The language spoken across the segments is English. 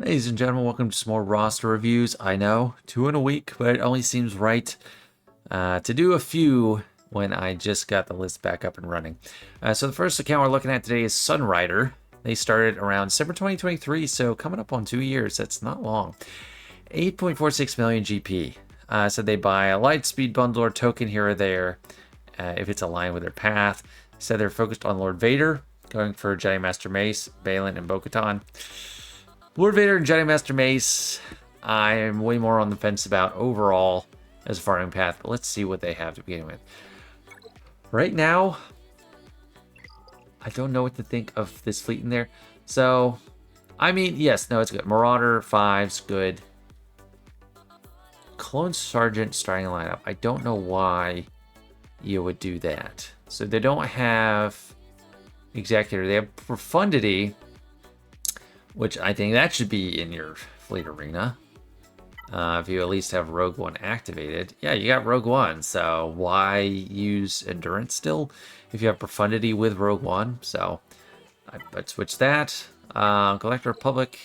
Ladies and gentlemen, welcome to some more roster reviews. I know, 2 in a week, but it only seems right to do a few when I just got the list back up and running. So the first account we're looking at today is Sunrider. They started around December 2023, so coming up on 2 years. That's not long. 8.46 million GP. So they buy a light speed bundle or token here or there if it's aligned with their path. So they're focused on Lord Vader, going for Jedi Master Mace, Balin, and Bo-Katan. Lord Vader and Jedi Master Mace, I'm way more on the fence about overall as a farming path, but let's see what they have to begin with. Right now, I don't know what to think of this fleet in there. So, I mean, yes, no, it's good. Marauder, 5's good. Clone Sergeant starting lineup. I don't know why you would do that. So they don't have Executor. They have Profundity, which I think that should be in your fleet arena. If you at least have Rogue One activated. Yeah, you got Rogue One, so why use Endurance still if you have Profundity with Rogue One? So I'd switch that. Galactic Republic,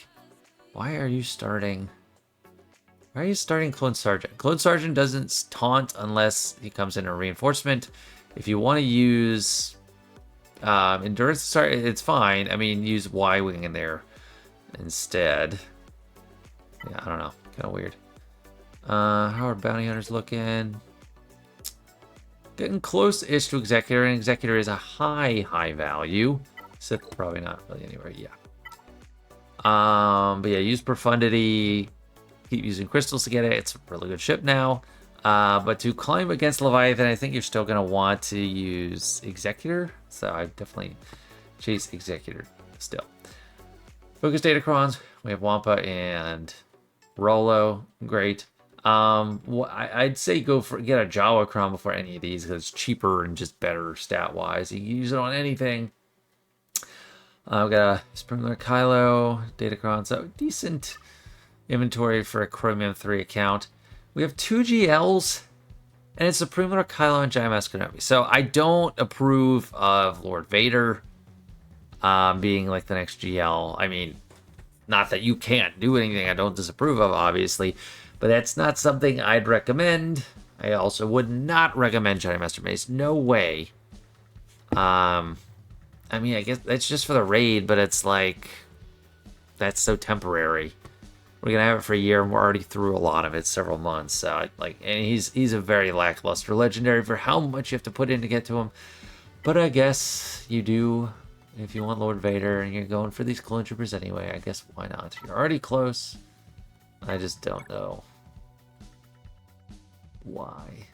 why are you starting Clone Sergeant? Clone Sergeant doesn't taunt unless he comes in a reinforcement. If you want to use Endurance, it's fine. I mean, use Y-Wing in there instead. Yeah, I don't know. Kind of weird. How are Bounty Hunters looking? Getting close-ish to Executor, and Executor is a high value. Sith probably not really anywhere, yeah. But yeah, use Profundity. Keep using crystals to get it. It's a really good ship now. But to climb against Leviathan, I think you're still going to want to use Executor. So I definitely chase Executor still. Focus Datacrons. We have Wampa and Rolo. Great. I'd say get a Jawa Cron before any of these because it's cheaper and just better stat-wise. You can use it on anything. We've got a Sprinkler Kylo, Datacron. So decent inventory for a Chromium 3 account. We have 2 GLs, and it's Supreme Lord Kylo and Jedi Master Kenobi. So I don't approve of Lord Vader being like the next GL. I mean, not that you can't do anything I don't disapprove of, obviously, but that's not something I'd recommend. I also would not recommend Jedi Master Mace. No way. I mean, I guess that's just for the raid, but it's like, that's so temporary. We're gonna have it for a year, and we're already through a lot of it, several months. So, and he's a very lackluster legendary for how much you have to put in to get to him. But I guess you do if you want Lord Vader, and you're going for these clone troopers anyway. I guess why not? You're already close. I just don't know why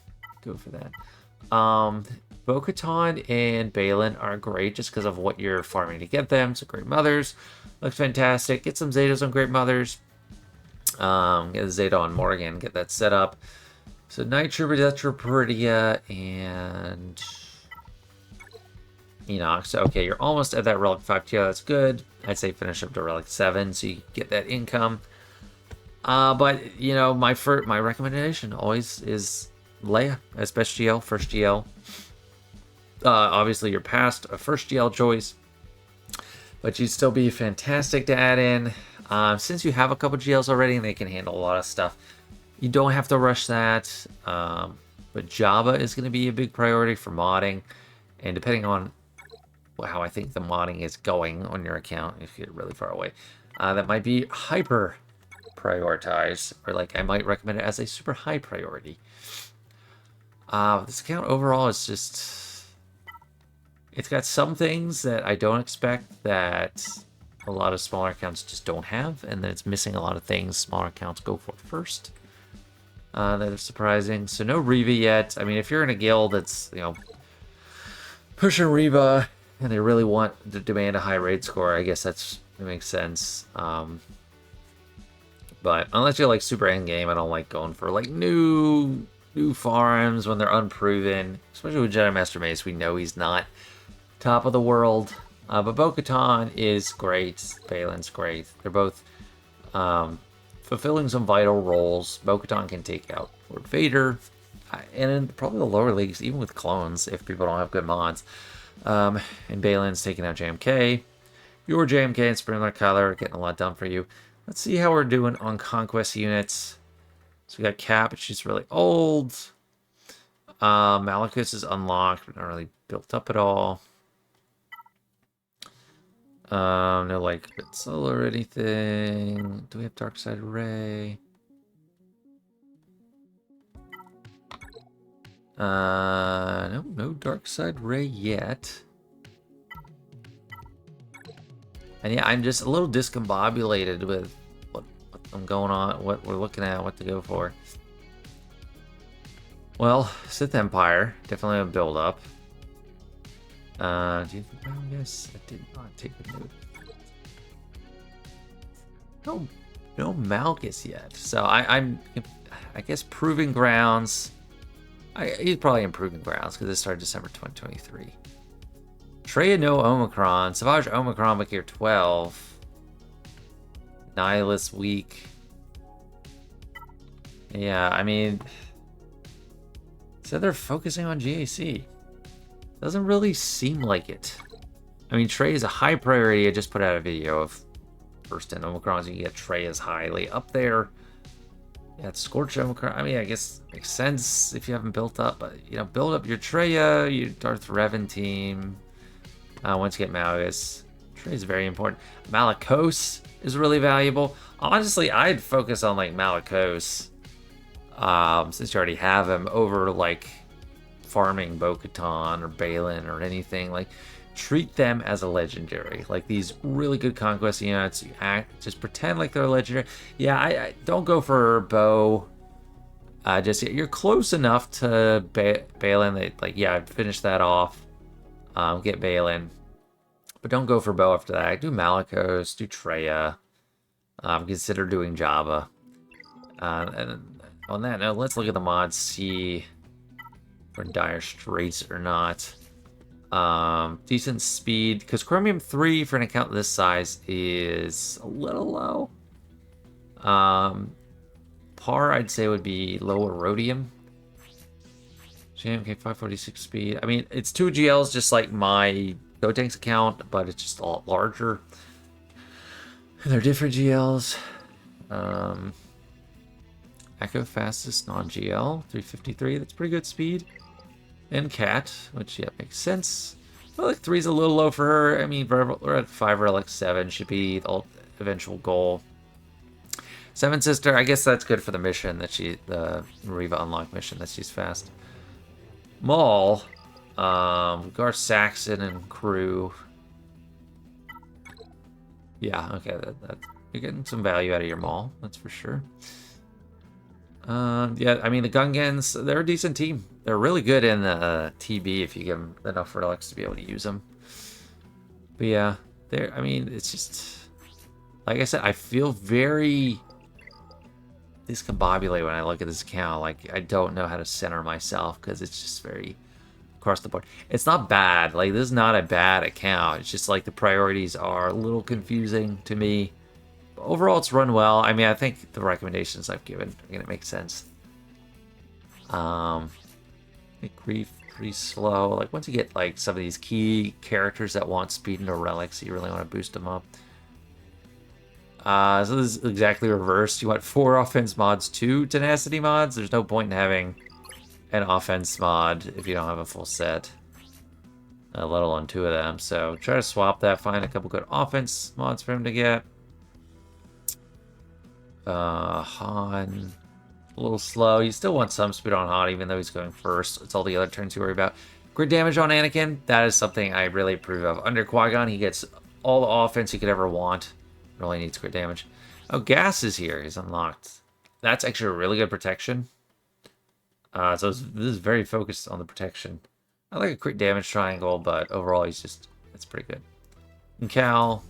go for that. Bo-Katan and Balin are great just because of what you're farming to get them. So Great Mothers looks fantastic. Get some Zetas on Great Mothers. Get a Zeta on Morgan. Get that set up. So Night Trooper, Death Trooper, and Enoch. So okay, you're almost at that Relic 5 tier. That's good. I'd say finish up to Relic 7 so you get that income. But my recommendation always is Leia as best GL, first GL. Obviously, you're past a first GL choice, but you'd still be fantastic to add in. Since you have a couple GLs already and they can handle a lot of stuff, you don't have to rush that. But Jabba is going to be a big priority for modding, and depending on how I think the modding is going on your account, if you get really far away, that might be hyper prioritized, or I might recommend it as a super high priority. This account overall is just, it's got some things that I don't expect that a lot of smaller accounts just don't have, and then it's missing a lot of things smaller accounts go for first. That are surprising. So no Reva yet. I mean, if you're in a guild that's pushing Reva and they really want to demand a high raid score, I guess that makes sense. But unless you're super endgame, I don't like going for new farms when they're unproven. Especially with Jedi Master Mace, we know he's not top of the world. But Bo-Katan is great. Balin's great. They're both fulfilling some vital roles. Bo-Katan can take out Lord Vader, and in probably the lower leagues, even with clones, if people don't have good mods. And Balin's taking out JMK. Your JMK and Sprinkler Kyler are getting a lot done for you. Let's see how we're doing on conquest units. So we got Cap, but she's really old. Malachus is unlocked, but not really built up at all. No like Solar or anything. Do we have Darkside Ray? No Darkside Ray yet. And yeah, I'm just a little discombobulated with what I'm going on, what we're looking at, what to go for. Well, Sith Empire, definitely a build up. Do you think, I guess I did not take a note. No Malchus yet. So I guess Proving Grounds. He's probably in Proving Grounds because it started December 2023. Treya no Omicron. Savage Omicron Bakir 12. Nihilist weak. Yeah, I mean, so they're focusing on GAC. Doesn't really seem like it. I mean, Trey is a high priority. I just put out a video of first in Omicrons. You can get Trey as highly up there. Yeah, it's Scorch Omicron. I mean, I guess it makes sense if you haven't built up, but you know, build up your Treya, your Darth Revan team. Once you get Malgus, Trey is very important. Malakos is really valuable. Honestly, I'd focus on like Malakos, since you already have him, over like farming Bo-Katan or Balin or anything. Like, treat them as a legendary. Like these really good conquest units, you just pretend like they're legendary. Yeah, I don't go for Bo. Just you're close enough to Balin that, like, yeah, I'd finish that off. Get Balin, but don't go for Bo after that. Do Malakos, do Treya. Consider doing Jabba. And on that note, let's look at the mods, see if we're in dire straits or not. Decent speed, because Chromium 3 for an account this size is a little low. Par, I'd say, would be lower Rhodium. JMK 546 speed. I mean, it's 2 GLs just like my GoTanks account, but it's just a lot larger. And they're different GLs. Echo fastest non-GL 353. That's pretty good speed. And Cat, which, yeah, makes sense. Relic 3 is a little low for her. I mean, we're at 5 Relic 7 should be the eventual goal. Seven Sister, I guess that's good for the mission that the Reva unlock mission that she's fast. Maul, Garth Saxon and crew. Yeah, okay, that you're getting some value out of your Maul, that's for sure. Yeah, I mean, the Gungans, they're a decent team. They're really good in the TB if you give them enough relics to be able to use them. But yeah, I mean, it's just, like I said, I feel very discombobulated when I look at this account. Like, I don't know how to center myself because it's just very across the board. It's not bad. Like, this is not a bad account. It's just like the priorities are a little confusing to me. Overall, it's run well. I mean, I think the recommendations I've given are going to make sense. Grief, pretty slow. Like, once you get, like, some of these key characters that want speed into relics, you really want to boost them up. So this is exactly reversed. You want 4 offense mods, 2 tenacity mods. There's no point in having an offense mod if you don't have a full set. Let alone 2 of them. So try to swap that. Find a couple good offense mods for him to get. Han, a little slow. You still want some speed on Han, even though he's going first. It's all the other turns you worry about. Crit damage on Anakin, that is something I really approve of. Under Qui-Gon, he gets all the offense he could ever want. It only needs crit damage. Oh, Gas is here. He's unlocked. That's actually a really good protection. So this is very focused on the protection. I like a crit damage triangle, but overall, it's pretty good. And Cal,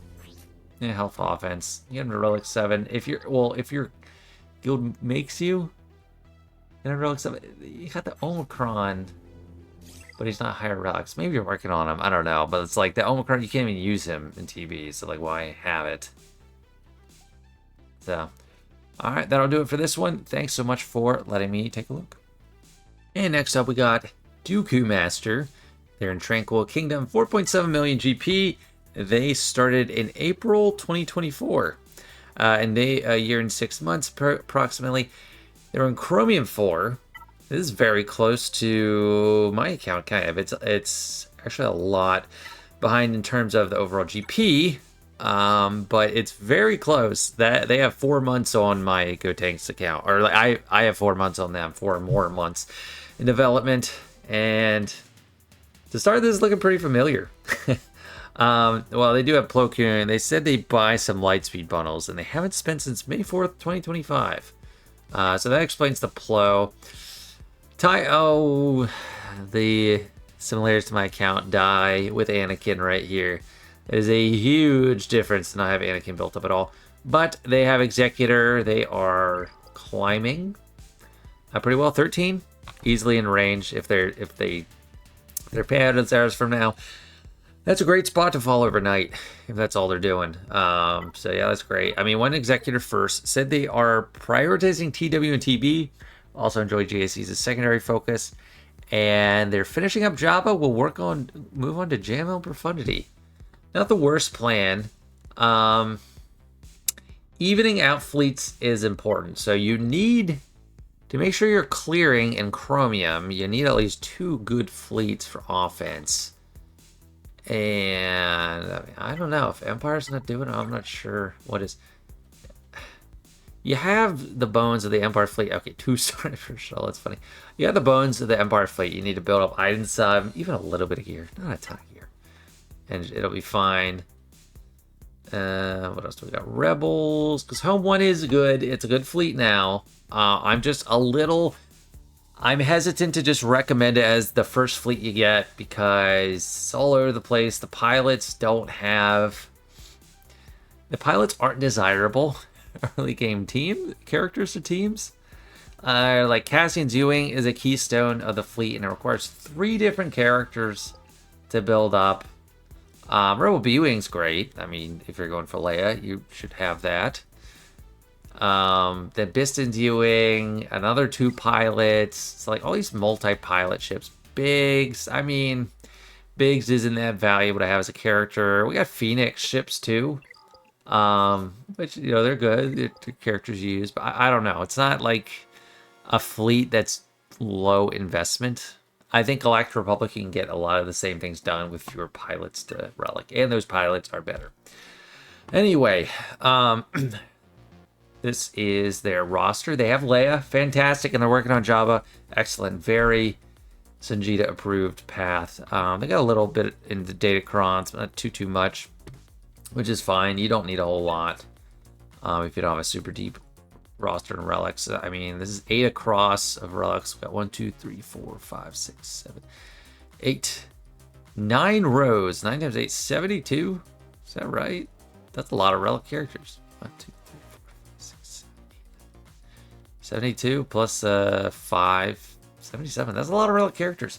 yeah, health offense. You get him to Relic 7. If your guild makes you get a Relic 7, you got the Omicron, but he's not higher relics. Maybe you're working on him. I don't know. But it's like the Omicron, you can't even use him in TB, so like, why have it? So, alright, that'll do it for this one. Thanks so much for letting me take a look. And next up, we got DookooMaster. They're in Tranquil Kingdom, 4.7 million GP. They started in April 2024. and they a year and 6 months approximately. They're in Chromium 4. This is very close to my account, kind of. It's actually a lot behind in terms of the overall GP, but it's very close. That they have 4 months on my GoTanks account, or like I have 4 months on them, 4 more months in development, and to start, this is looking pretty familiar. Well, they do have Plo Koon. They said they buy some Lightspeed bundles, and they haven't spent since May 4th, 2025. So that explains the Plo. The similarities to my account die with Anakin right here. It is a huge difference to not have Anakin built up at all. But they have Executor. They are climbing pretty well. 13, easily in range if they're payouts as hours from now. That's a great spot to fall overnight if that's all they're doing. So yeah, that's great. I mean, one Executor first said they are prioritizing TW and TB. Also enjoy GACs as secondary focus. And they're finishing up Java. We'll move on to JML Profundity. Not the worst plan. Evening out fleets is important. So you need to make sure you're clearing in Chromium. You need at least 2 good fleets for offense. And I don't know if Empire's not doing it. I'm not sure what is. You have the bones of the Empire fleet. Okay, 2 stars for sure. That's funny. You have the bones of the Empire fleet. You need to build up items, even a little bit of gear, not a ton of gear, and it'll be fine. What else do we got? Rebels, because Home 1 is good. It's a good fleet now. I'm hesitant to just recommend it as the first fleet you get because it's all over the place. The pilots aren't desirable. Early game characters or teams. Like Cassian Ewing is a keystone of the fleet and it requires 3 different characters to build up. Rebel B-Wing's great. I mean, if you're going for Leia, you should have that. Then Biston's Ewing, another 2 pilots. It's like all these multi-pilot ships. Biggs, I mean, Biggs isn't that valuable to have as a character. We got Phoenix ships too. Which, they're good. They're characters you use, but I don't know. It's not like a fleet that's low investment. I think Galactic Republic can get a lot of the same things done with fewer pilots to Relic, and those pilots are better. Anyway, this is their roster. They have Leia, fantastic, and they're working on Java, excellent, very Sanjita approved path. They got a little bit in the Datacrons, but not too much, which is fine. You don't need a whole lot if you don't have a super deep roster and relics. I mean, this is 8 across of relics. We've got 1, 2, 3, 4, 5, 6, 7, 8, 9 rows. 9 times 8, 72. Is that right? That's a lot of relic characters. 1, 2, 3, 4, 5, 6, 7, 8, 72 plus 5, 77. That's a lot of relic characters.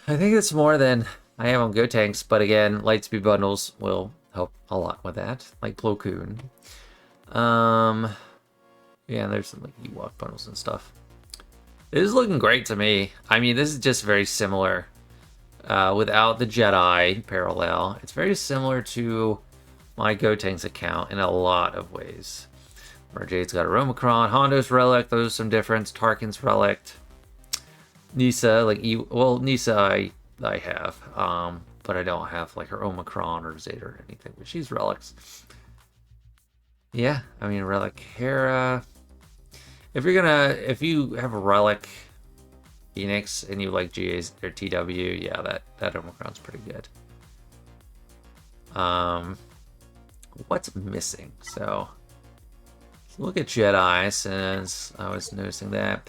I think it's more than I have on GoTanks, but again, Lightspeed bundles will help a lot with that, like Plo Koon. Yeah, there's some like Ewok bundles and stuff. This is looking great to me. I mean, this is just very similar without the Jedi parallel. It's very similar to my GoTanks account in a lot of ways. Where Jade's got her Omicron, Hondo's Relic, there's some difference, Tarkin's Relic, Nisa, Nisa I have, but I don't have like her Omicron or Zeta or anything, but she's relics. Yeah, I mean, Relic Hera. If you have a Relic Phoenix and you like GAs or TW, yeah, that Omicron's pretty good. What's missing? So let's look at Jedi, since I was noticing that.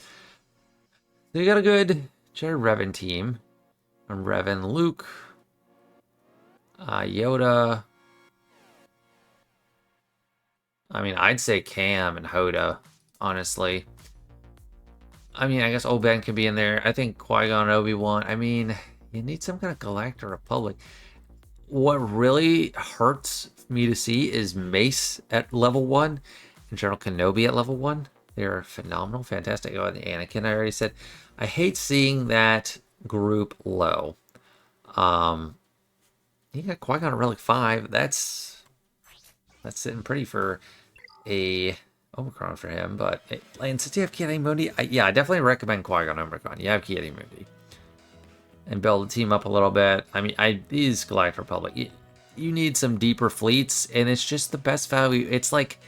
They got a good Jedi Revan team. Revan, Luke, Yoda. I mean, I'd say Cam and Hoda, honestly. I mean, I guess Obi-Wan can be in there. I think Qui-Gon and Obi-Wan. I mean, you need some kind of Galactic Republic. What really hurts me to see is Mace at level 1 and General Kenobi at level 1. They're phenomenal, fantastic. Oh, and Anakin, I already said. I hate seeing that group low. You got Qui-Gon at Relic 5. That's That's sitting pretty for a Omicron for him. But and since you have Ki-Adi-Mundi, yeah, I definitely recommend Qui-Gon Omicron. You have Ki-Adi-Mundi. And build the team up a little bit. I mean, these Galactic Republic, you need some deeper fleets, and it's just the best value. It's like,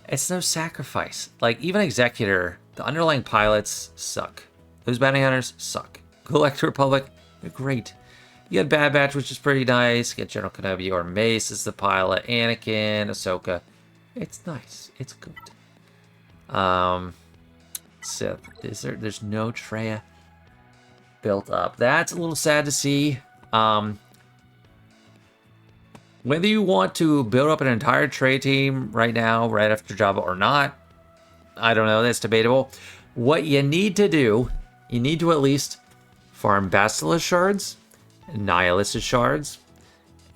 it's no sacrifice. Like, even Executor, the underlying pilots suck. Those bounty hunters suck. Galactic Republic, they're great. You get Bad Batch, which is pretty nice. You get General Kenobi or Mace as the pilot. Anakin, Ahsoka. It's nice. It's good. Sith. There's no Traya built up. That's a little sad to see. Whether you want to build up an entire trade team right now, right after Jabba or not, I don't know. That's debatable. What you need to do, you need to at least farm Basilisk shards, Nihilist shards,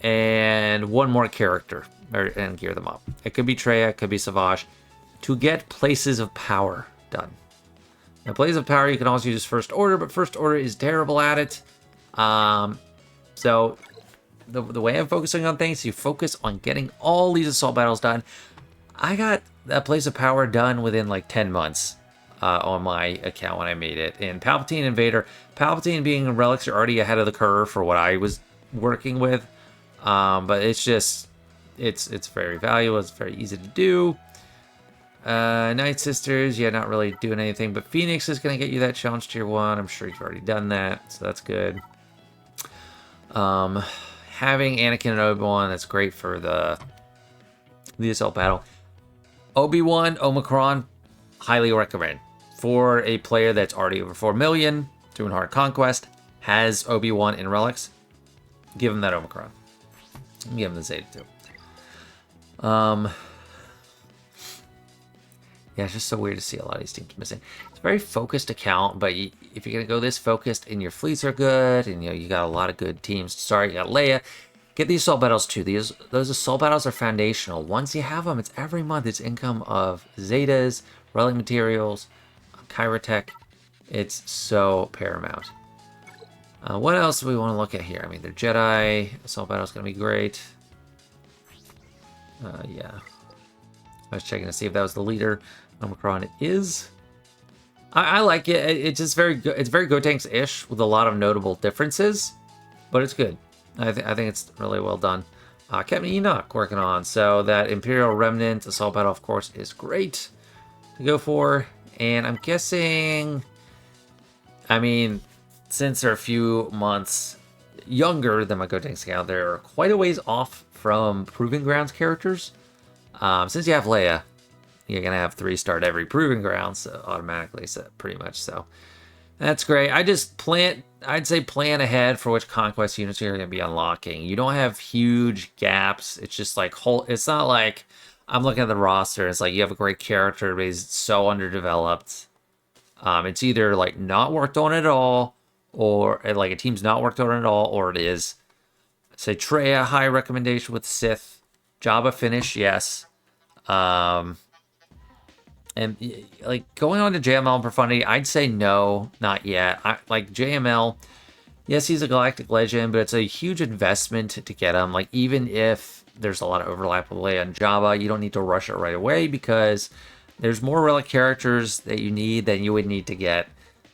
and one more character, and gear them up. It could be Traya, it could be Savage, to get Places of Power done. Now, Places of Power, you can also use First Order, but First Order is terrible at it. So the way I'm focusing on things, you focus on getting all these assault battles done. I got that Place of Power done within like 10 months on my account when I made it. And Palpatine and Vader, Palpatine being in Relics, are already ahead of the curve for what I was working with. But it's just, it's very valuable. It's very easy to do. Night Sisters, yeah, not really doing anything, but Phoenix is going to get you that challenge tier 1. I'm sure you've already done that, so that's good. Having Anakin and Obi-Wan, that's great for the assault battle. Obi-Wan, Omicron, highly recommend. For a player that's already over 4 million, doing hard conquest, has Obi-Wan in Relics, give him that Omicron. Give him the Zeta too. Yeah, it's just so weird to see a lot of these teams missing. It's a very focused account, but if you're going to go this focused and your fleets are good, and you got a lot of good teams to start, you got Leia, get these assault battles too. Those assault battles are foundational. Once you have them, it's every month. It's income of Zetas, relic materials, Kyrotech. It's so paramount. What else do we want to look at here? I mean, the Jedi assault battle is going to be great. Yeah. I was checking to see if that was the leader. Omicron, it is. I like it. It's just very good. It's very Gotenks-ish with a lot of notable differences, but it's good. I think it's really well done. Captain Enoch working on. So that Imperial Remnant assault battle, of course, is great to go for. And I'm guessing, I mean, since they're a few months younger than my Gotenks account, they're quite a ways off from Proving Grounds characters. Since you have Leia, you're going to have 3-star every Proving Grounds automatically, so pretty much so. That's great. I'd say plan ahead for which conquest units you're going to be unlocking. You don't have huge gaps. It's just like, it's not like I'm looking at the roster. It's like you have a great character, but he's so underdeveloped. It's either like not worked on at all, or like a team's not worked on at all, or it is. Say Traya, high recommendation with Sith. Jabba finish, yes. And like going on to JML and Profundity, I'd say no, not yet. Like JML, yes, he's a galactic legend, but it's a huge investment to get him. Like even if there's a lot of overlap with Leia and Jabba, you don't need to rush it right away because there's more relic characters that you need than you would need to get.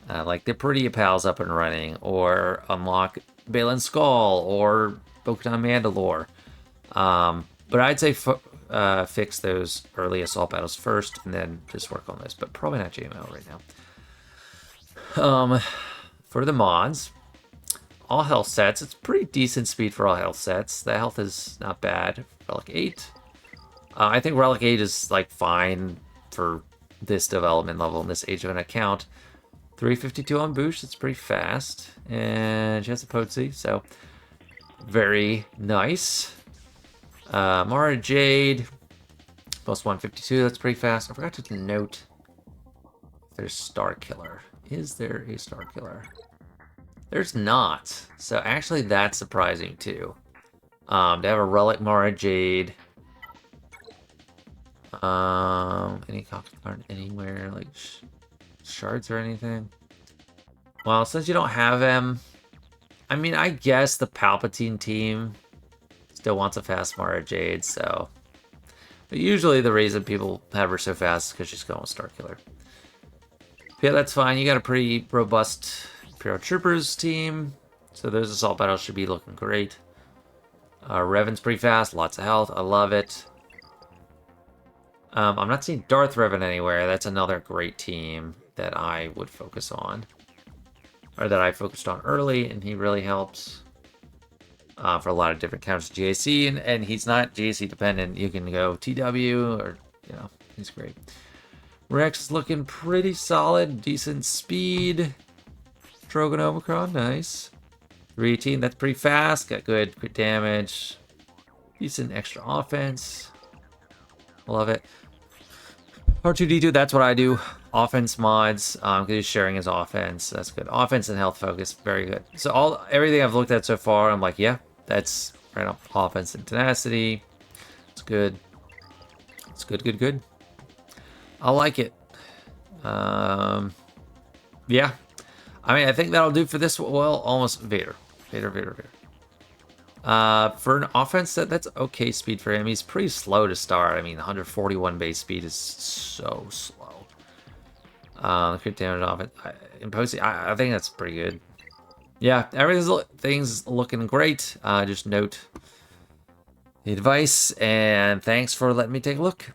Like the Pretty Pals up and running, or unlock Balin Skull, or Bo-Katan Mandalore. But I'd say fix those early assault battles first, and then just work on this. But probably not JML right now. For the mods, all health sets. It's pretty decent speed for all health sets. The health is not bad. Relic 8. I think Relic 8 is like fine for this development level in this age of an account. 352 on boost. It's pretty fast, and she has a potency, so very nice. Mara Jade, plus 152, that's pretty fast. I forgot to note if there's Star Killer. Is there a Star Killer? There's not. So actually that's surprising too. To have a Relic Mara Jade. Any copies aren't anywhere, like shards or anything. Well, since you don't have them, I mean, I guess the Palpatine team still wants a fast Mara Jade, so But usually the reason people have her so fast is because she's going with Star Killer. Yeah, that's fine. You got a pretty robust Imperial Troopers team. So those assault battles should be looking great. Revan's pretty fast, lots of health. I love it. I'm not seeing Darth Revan anywhere. That's another great team that I would focus on. Or that I focused on early, and he really helps for a lot of different counters to GAC. And he's not GAC dependent. You can go TW, or, you know, he's great. Rex is looking pretty solid. Decent speed. Drogon Omicron, nice. 318, that's pretty fast. Got good crit damage. Decent extra offense. Love it. R2D2, that's what I do. Offense mods, because he's sharing his offense. That's good. Offense and health focus, very good. So everything I've looked at so far, I'm like, yeah, that's right up. Offense and tenacity. It's good. It's good, good, good. I like it. Yeah. I mean, I think that'll do for this. Well, almost Vader. Vader. For an offense, that's okay speed for him. He's pretty slow to start. I mean, 141 base speed is so slow. Crit damage off it. Imposing, I think that's pretty good. Yeah, everything's looking great. Just note the advice, and thanks for letting me take a look.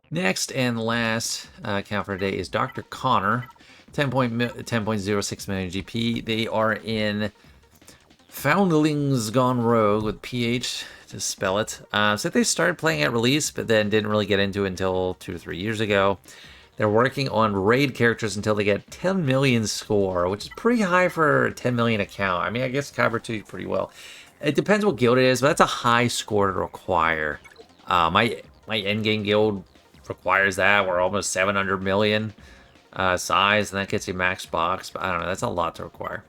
Next and last count for today is Dr. Connor. 10.06 million GP. They are in Foundlings Gone Rogue with PH to spell it. So they started playing at release, but then didn't really get into it until 2 to 3 years ago. They're working on raid characters until they get 10 million score, which is pretty high for a 10 million account. I mean, I guess Kyber 2 pretty well. It depends what guild it is, but that's a high score to require. My endgame guild requires that. We're almost 700 million size, and that gets you max box. But I don't know, that's a lot to require.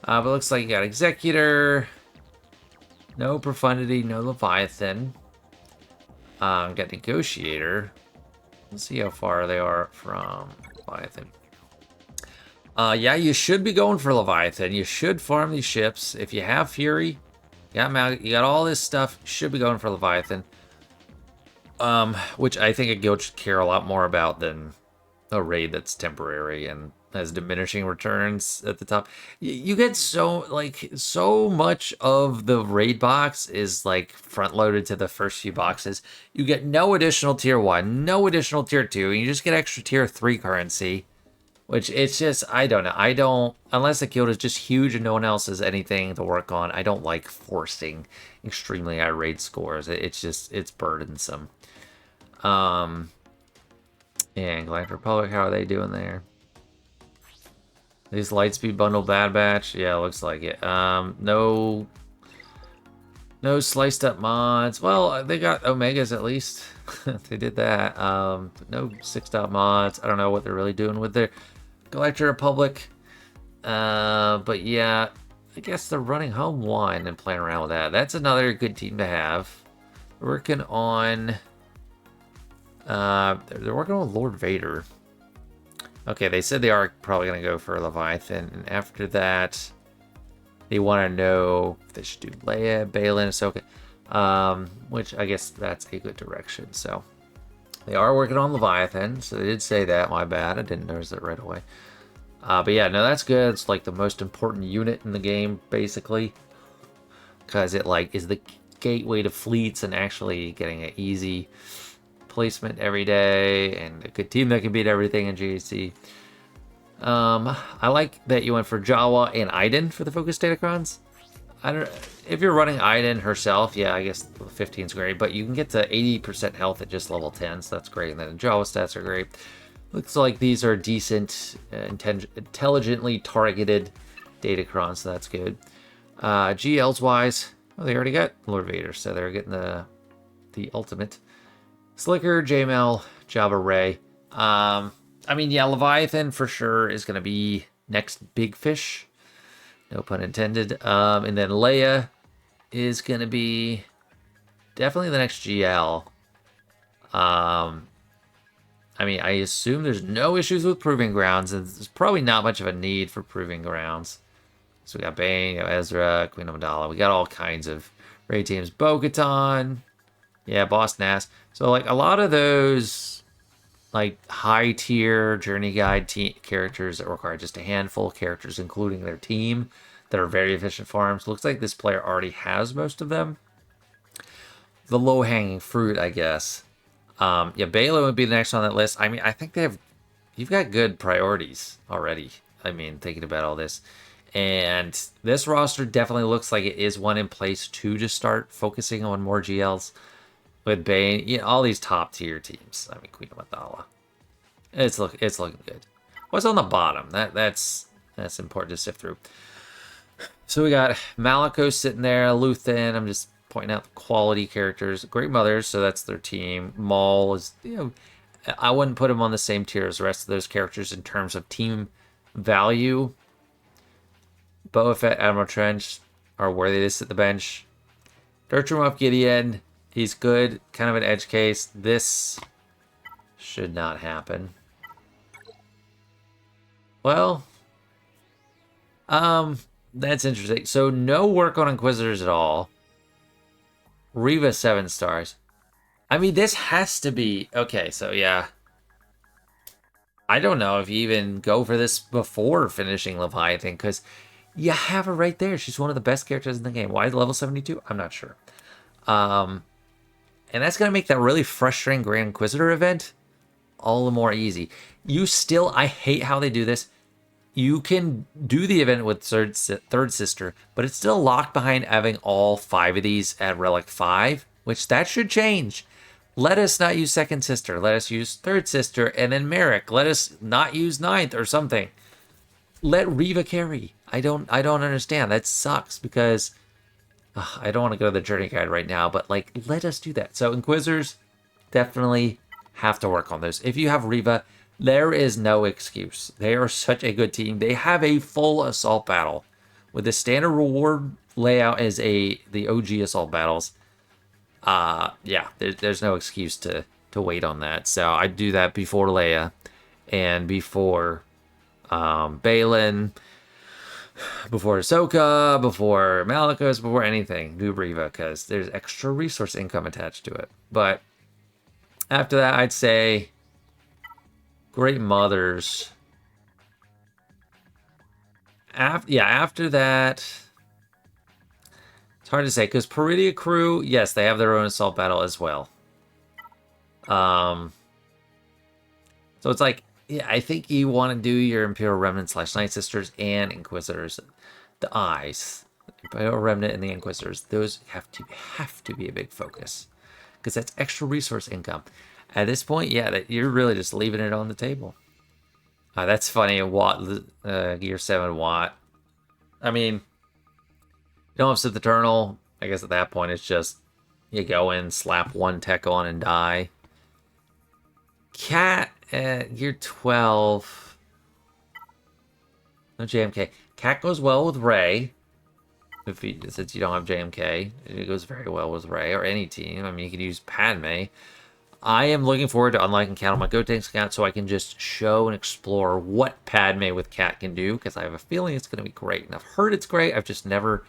But it looks like you got Executor, no Profundity, no Leviathan. Got Negotiator. Let's see how far they are from Leviathan. Yeah, you should be going for Leviathan. You should farm these ships. If you have Fury, you got all this stuff, you should be going for Leviathan. Which I think a guild should care a lot more about than a raid that's temporary and has diminishing returns at the top. You get so much of the raid box is like front loaded to the first few boxes. You get no additional tier 1, no additional tier 2, and you just get extra tier 3 currency, which it's just, I don't know. Unless the guild is just huge and no one else has anything to work on, I don't like forcing extremely high raid scores. It's burdensome. And Galactic Republic, how are they doing there? These Lightspeed Bundle Bad Batch? Yeah, looks like it. No sliced up mods. Well, they got Omegas at least. They did that. No 6-dot mods. I don't know what they're really doing with their Galactic Republic. But yeah, I guess they're running Home 1 and playing around with that. That's another good team to have. Working on... they're working on Lord Vader. Okay, they said they are probably going to go for Leviathan. And after that, they want to know if they should do Leia, Balin, Ahsoka. Which I guess that's a good direction. So they are working on Leviathan. So they did say that. My bad. I didn't notice it right away. But yeah, no, that's good. It's like the most important unit in the game, basically. Because it like is the gateway to fleets and actually getting an easy placement every day and a good team that can beat everything in GAC. I like that you went for Jawa and Iden for the focus datacrons. I don't if you're running Iden herself, yeah, I guess 15 is great, but you can get to 80% health at just level 10, so that's great. And then Jawa stats are great. Looks like these are decent, intelligently targeted datacrons, so that's good. GLs wise, well, they already got Lord Vader, so they're getting the ultimate. Slicker, JML, Jabba Ray. I mean, yeah, Leviathan for sure is going to be next big fish. No pun intended. And then Leia is going to be definitely the next GL. I mean, I assume there's no issues with Proving Grounds, and there's probably not much of a need for Proving Grounds. So we got Bane, we got Ezra, Queen Amidala. We got all kinds of raid teams. Bo-Katan. Yeah, Boss Nass. So like a lot of those like high tier journey guide characters that require just a handful of characters, including their team, that are very efficient farms. Looks like this player already has most of them. The low hanging fruit, I guess. Yeah, Balo would be the next on that list. I mean, I think you've got good priorities already. I mean, thinking about all this. And this roster definitely looks like it is one in place to just start focusing on more GLs with Bane. You know, all these top tier teams. I mean, Queen of Mathala. It's looking good. What's on the bottom? That's important to sift through. So we got Maliko sitting there, Luthen. I'm just pointing out the quality characters. Great Mothers, so that's their team. Maul is, I wouldn't put him on the same tier as the rest of those characters in terms of team value. Boba Fett, Admiral Trench are worthy to sit the bench. Bertram Moff Gideon, he's good, kind of an edge case. This should not happen. Well, that's interesting. So no work on Inquisitors at all. Reva 7 stars. I mean, this has to be okay. So yeah, I don't know if you even go for this before finishing Leviathan, because you have her right there. She's one of the best characters in the game. Why level 72? I'm not sure. And that's gonna make that really frustrating Grand Inquisitor event all the more easy. I hate how they do this. You can do the event with third sister, but it's still locked behind having all 5 of these at Relic 5, which that should change. Let us not use second sister. Let us use third sister and then Merrick. Let us not use ninth or something. Let Reva carry. I don't understand. That sucks because I don't want to go to the journey guide right now, but like let us do that. So Inquisitors definitely have to work on those. If you have Reva, there is no excuse. They are such a good team. They have a full assault battle with the standard reward layout as the OG assault battles. Yeah, there's no excuse to wait on that. So I'd do that before Leia and before Balin, before Ahsoka, before Malicos, before anything. Do Reva because there's extra resource income attached to it. But after that, I'd say Great Mothers. After that, it's hard to say because Peridia Crew, yes, they have their own assault battle as well. So it's like, yeah, I think you want to do your Imperial Remnant / Night Sisters and Inquisitors. The eyes, Imperial Remnant and the Inquisitors, those have to be a big focus because that's extra resource income. At this point, yeah, you're really just leaving it on the table. That's funny. Gear 7 Watt. I mean, you don't have Sith Eternal. I guess at that point, it's just you go in, slap one tech on, and die. Cat at Gear 12. No JMK. Cat goes well with Rey. Since you don't have JMK, it goes very well with Rey or any team. I mean, you could use Padme. I am looking forward to unlocking Cat on my GoTanks account so I can just show and explore what Padme with Cat can do, because I have a feeling it's going to be great. And I've heard it's great. I've just never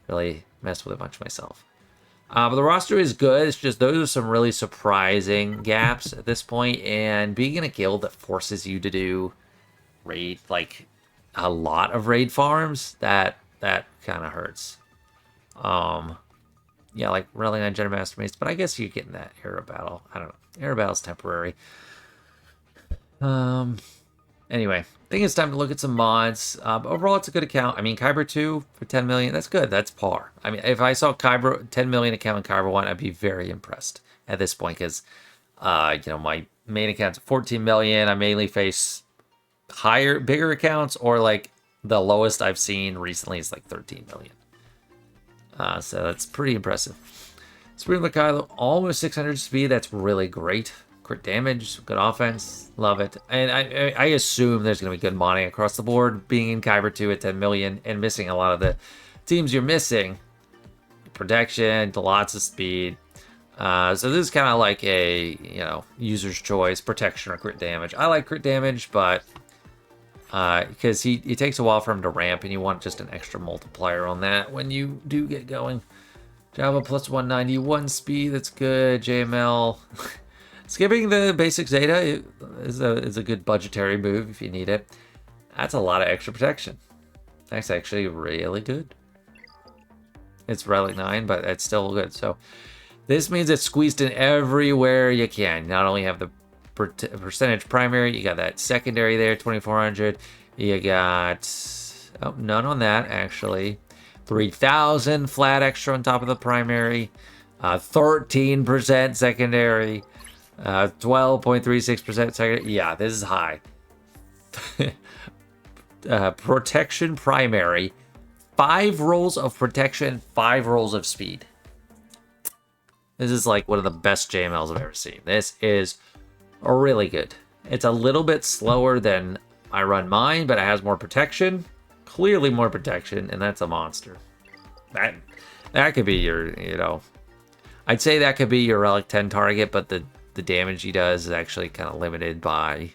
really messed with it much myself. But the roster is good. It's just those are some really surprising gaps at this point. And being in a guild that forces you to do raid, like a lot of raid farms, that kind of hurts. Yeah, like relying on Jedi Master Mace, but I guess you're getting that era battle. I don't know. Era battle's temporary. Anyway, I think it's time to look at some mods. But overall, it's a good account. I mean, Kyber 2 for 10 million, that's good. That's par. I mean, if I saw Kyber 10 million account in Kyber 1, I'd be very impressed at this point because, my main account's 14 million. I mainly face bigger accounts, or like the lowest I've seen recently is like 13 million. So that's pretty impressive. Speed of Kylo, almost 600 speed. That's really great. Crit damage, good offense, love it. And I assume there's going to be good modding across the board. Being in Kyber 2 at 10 million and missing a lot of the teams you're missing. Protection, lots of speed. So this is kind of like a user's choice, protection or crit damage. I like crit damage, but because it takes a while for him to ramp, and you want just an extra multiplier on that when you do get going. Java plus 191 speed, that's good. JML. Skipping the basic Zeta is a good budgetary move if you need it. That's a lot of extra protection. That's actually really good. It's Relic 9, but it's still good. So this means it's squeezed in everywhere you can. Not only have the percentage primary, you got that secondary there, 2400. You got, oh, none on that actually. 3000 flat extra on top of the primary. 13% secondary. 12.36% secondary. Yeah, this is high. Protection primary. 5 rolls of protection, 5 rolls of speed. This is like one of the best JMLs I've ever seen. This is really good. It's a little bit slower than I run mine, but it has more protection. Clearly more protection, and that's a monster. That could be your, you know... I'd say that could be your Relic 10 target, but the damage he does is actually kind of limited by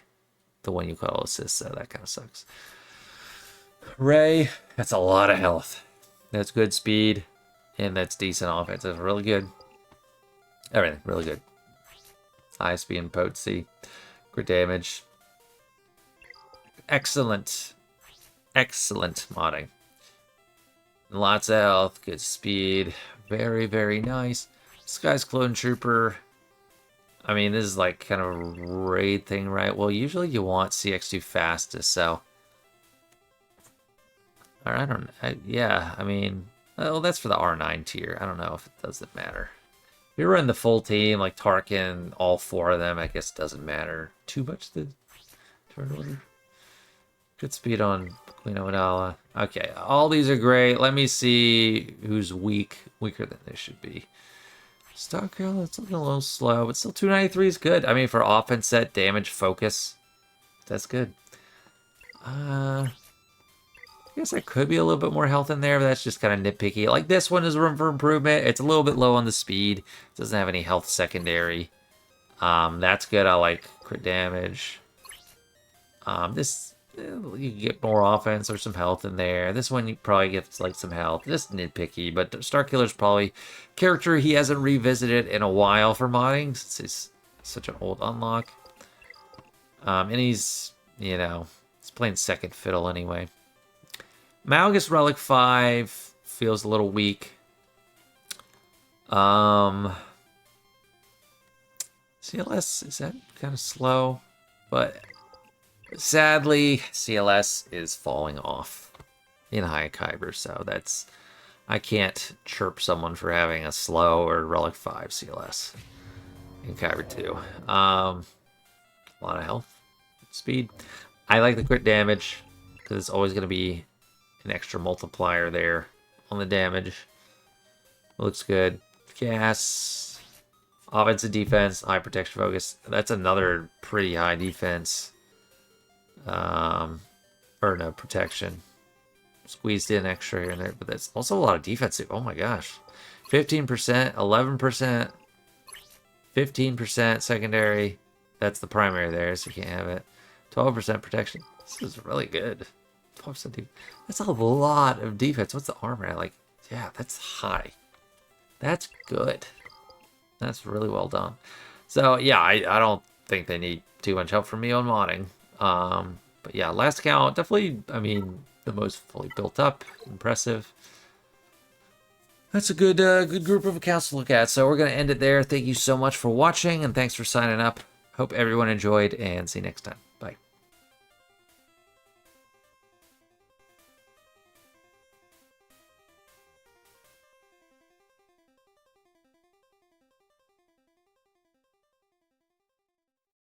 the one you call assist, so that kind of sucks. Ray, that's a lot of health. That's good speed, and that's decent offense. It's really good. Everything, really good. High speed and potency. Crit damage. Excellent. Excellent modding. Lots of health, good speed. Very, very nice. This guy's Clone Trooper. I mean, this is like kind of a raid thing, right? Well, usually you want CX2 fastest, so... Or I don't know. Yeah, I mean... Well, that's for the R9 tier. I don't know if it doesn't matter. If you run the full team, like Tarkin, all 4 of them, I guess it doesn't matter too much the turn order. Good speed on Queen Amidala. Okay, all these are great. Let me see who's weaker than they should be. Stargirl, that's looking a little slow, but still 293 is good. I mean, for offense set, damage, focus, that's good. I guess there could be a little bit more health in there, but that's just kind of nitpicky. Like, this one is room for improvement. It's a little bit low on the speed. It doesn't have any health secondary. That's good. I like crit damage. This, you can get more offense or some health in there. This one, you probably get, like, some health. Just nitpicky, but Starkiller's probably character he hasn't revisited in a while for modding, since he's such an old unlock. And he's, you know, he's playing second fiddle anyway. Malgus Relic 5 feels a little weak. CLS, is that kind of slow? But sadly, CLS is falling off in High Kyber, so that's... I can't chirp someone for having a slow or Relic 5 CLS in Kyber 2. A lot of health, speed. I like the crit damage, because it's always going to be an extra multiplier there on the damage. Looks good. Gas, offensive defense, high protection focus. That's another pretty high defense. Or no, protection. Squeezed in extra here and there, but that's also a lot of defensive. Oh my gosh. 15%, 11%, 15% secondary. That's the primary there, so you can't have it. 12% protection. This is really good. 12%. That's a lot of defense. What's the armor at? Like, yeah, that's high. That's good. That's really well done. So, yeah, I don't think they need too much help from me on modding. But yeah, last account, definitely, I mean, the most fully built up. Impressive. That's a good group of accounts to look at. So we're going to end it there. Thank you so much for watching, and thanks for signing up. Hope everyone enjoyed, and see you next time.